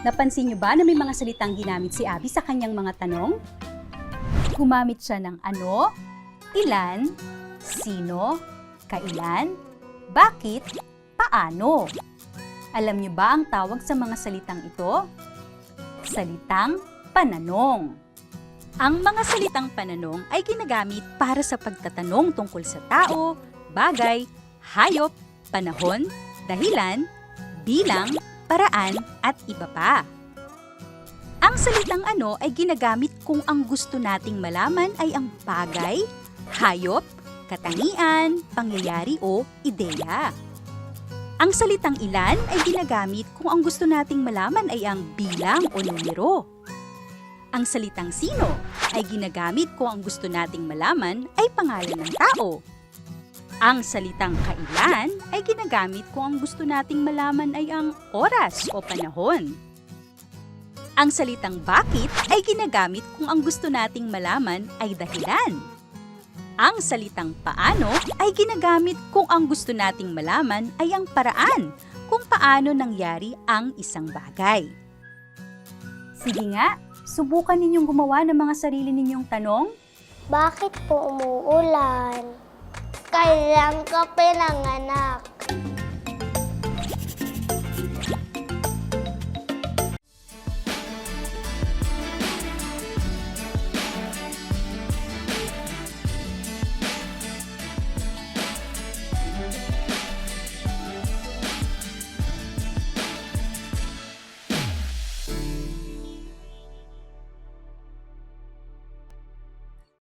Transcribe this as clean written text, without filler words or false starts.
Napansin niyo ba na may mga salitang ginamit si Abby sa kanyang mga tanong? Gumamit siya ng ano, ilan, sino, kailan, bakit, paano. Alam niyo ba ang tawag sa mga salitang ito? Salitang pananong. Ang mga salitang pananong ay ginagamit para sa pagtatanong tungkol sa tao, bagay, hayop, panahon, dahilan, bilang, paraan, at iba pa. Ang salitang ano ay ginagamit kung ang gusto nating malaman ay ang bagay, hayop, katangian, pangyayari o ideya. Ang salitang ilan ay ginagamit kung ang gusto nating malaman ay ang bilang o numero. Ang salitang sino ay ginagamit kung ang gusto nating malaman ay pangalan ng tao. Ang salitang kailan ay ginagamit kung ang gusto nating malaman ay ang oras o panahon. Ang salitang bakit ay ginagamit kung ang gusto nating malaman ay dahilan. Ang salitang paano ay ginagamit kung ang gusto nating malaman ay ang paraan kung paano nangyari ang isang bagay. Sige nga, subukan ninyong gumawa ng mga sarili ninyong tanong. Bakit po umuulan? Kailan ka pinanganak?